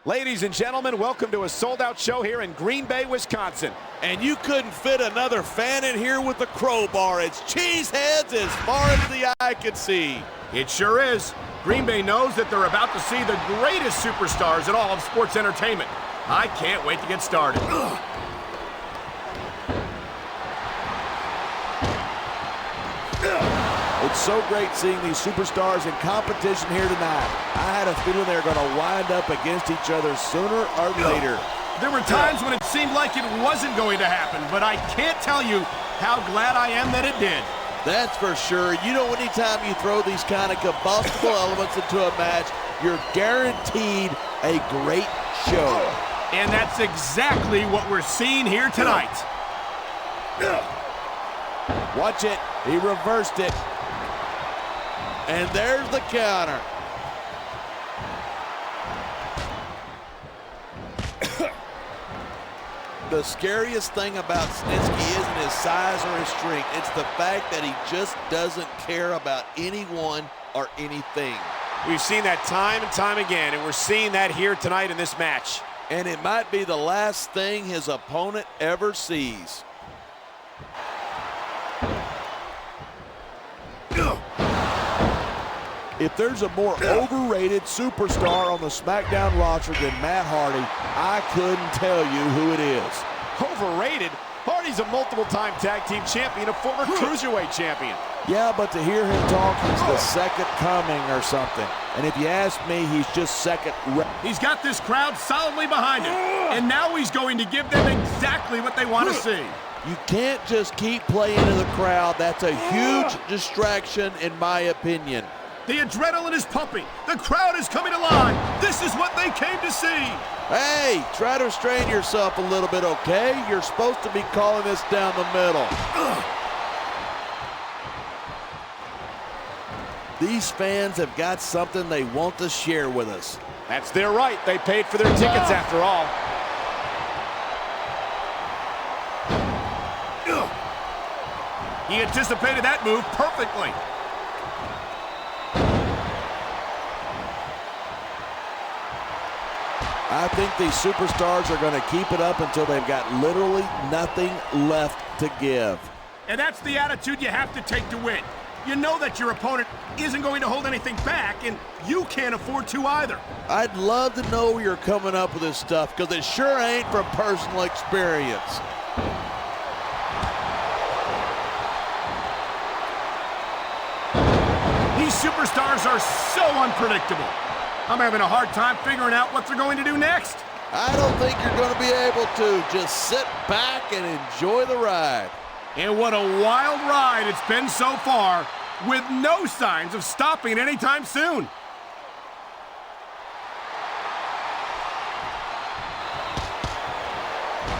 Ladies and gentlemen, welcome to a sold-out show here in Green Bay, Wisconsin. And you couldn't fit another fan in here with a crowbar. It's cheeseheads as far as the eye can see. It sure is. Green Bay knows that they're about to see the greatest superstars in all of sports entertainment. I can't wait to get started. It's so great seeing these superstars in competition here tonight. I had a feeling they were going to wind up against each other sooner or later. There were times when it seemed like it wasn't going to happen, but I can't tell you how glad I am that it did. That's for sure. You know, anytime you throw these kind of combustible elements into a match, you're guaranteed a great show. And that's exactly what we're seeing here tonight. Watch it. He reversed it. And there's the counter. The scariest thing about Snitsky isn't his size or his strength. It's the fact that he just doesn't care about anyone or anything. We've seen that time and time again, and we're seeing that here tonight in this match. And it might be the last thing his opponent ever sees. If there's a more overrated superstar on the Smackdown roster than Matt Hardy, I couldn't tell you who it is. Overrated? Hardy's a multiple-time tag team champion, a former cruiserweight champion. Yeah, but to hear him talk, he's the second coming or something. And if you ask me, he's just second. He's got this crowd solidly behind him, and now he's going to give them exactly what they want to see. You can't just keep playing to the crowd. That's a huge distraction, in my opinion. The adrenaline is pumping. The crowd is coming alive. This is what they came to see. Hey, try to restrain yourself a little bit, okay? You're supposed to be calling this down the middle. These fans have got something they want to share with us. That's their right. They paid for their tickets after all. He anticipated that move perfectly. I think these superstars are going to keep it up until they've got literally nothing left to give. And that's the attitude you have to take to win. You know that your opponent isn't going to hold anything back, and you can't afford to either. I'd love to know where you're coming up with this stuff, because it sure ain't from personal experience. These superstars are so unpredictable. I'm having a hard time figuring out what they're going to do next. I don't think you're going to be able to. Just sit back and enjoy the ride. And what a wild ride it's been so far, with no signs of stopping anytime soon.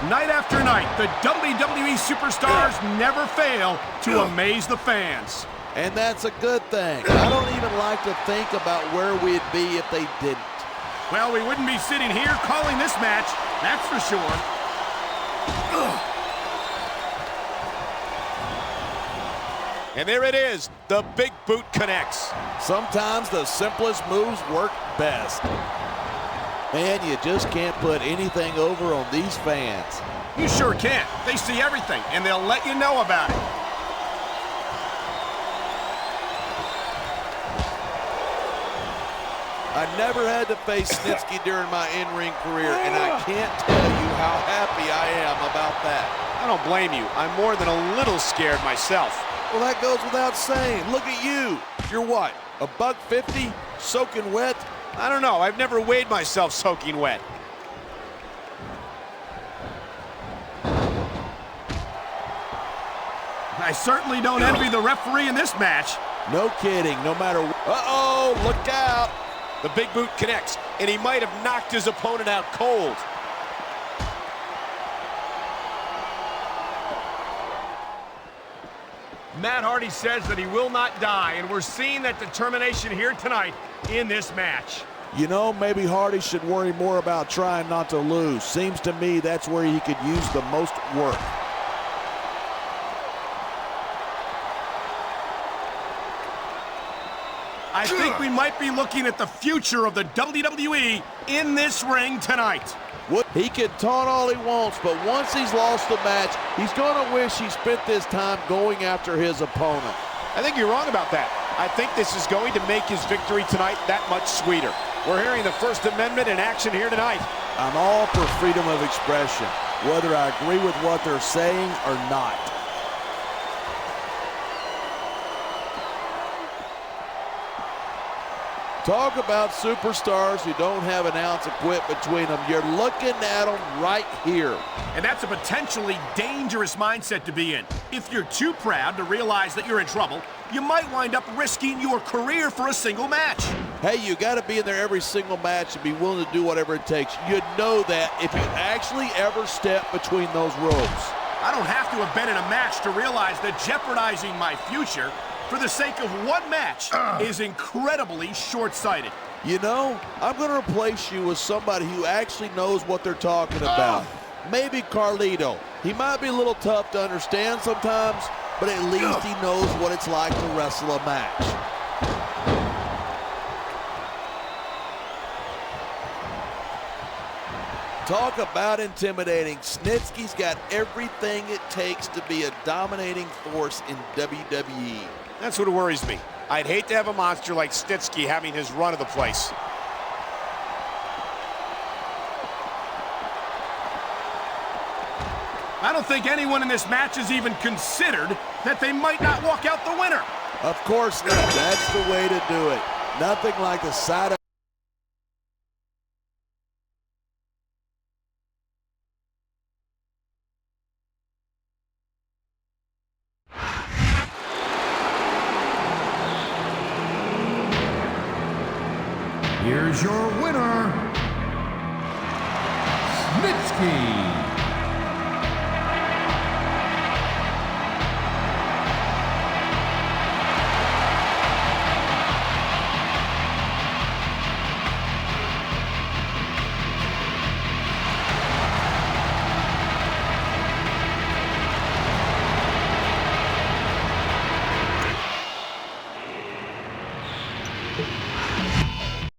Night after night, the WWE superstars never fail to amaze the fans. And that's a good thing. I don't even like to think about where we'd be if they didn't. Well, we wouldn't be sitting here calling this match, that's for sure. And there it is, the big boot connects. Sometimes the simplest moves work best. Man, you just can't put anything over on these fans. You sure can't. They see everything, and they'll let you know about it. I never had to face Snitsky during my in-ring career, and I can't tell you how happy I am about that. I don't blame you. I'm more than a little scared myself. Well, that goes without saying. Look at you. You're what, $150, soaking wet? I don't know. I've never weighed myself soaking wet. I certainly don't envy the referee in this match. No kidding. No matter. Uh-oh, look out. The big boot connects, and he might have knocked his opponent out cold. Matt Hardy says that he will not die, and we're seeing that determination here tonight in this match. You know, maybe Hardy should worry more about trying not to lose. Seems to me that's where he could use the most work. I think we might be looking at the future of the WWE in this ring tonight. He can taunt all he wants, but once he's lost the match, he's going to wish he spent this time going after his opponent. I think you're wrong about that. I think this is going to make his victory tonight that much sweeter. We're hearing the First Amendment in action here tonight. I'm all for freedom of expression, whether I agree with what they're saying or not. Talk about superstars who don't have an ounce of quit between them. You're looking at them right here. And that's a potentially dangerous mindset to be in. If you're too proud to realize that you're in trouble, you might wind up risking your career for a single match. Hey, you got to be in there every single match and be willing to do whatever it takes. You know that if you actually ever step between those ropes. I don't have to have been in a match to realize that jeopardizing my future for the sake of one match is incredibly short-sighted. You know, I'm going to replace you with somebody who actually knows what they're talking about. Maybe Carlito. He might be a little tough to understand sometimes, but at least he knows what it's like to wrestle a match. Talk about intimidating. Snitsky's got everything it takes to be a dominating force in WWE. That's what worries me. I'd hate to have a monster like Snitsky having his run of the place. I don't think anyone in this match has even considered that they might not walk out the winner. Of course not. That's the way to do it. Nothing like the sight of Here's your winner, Snitsky.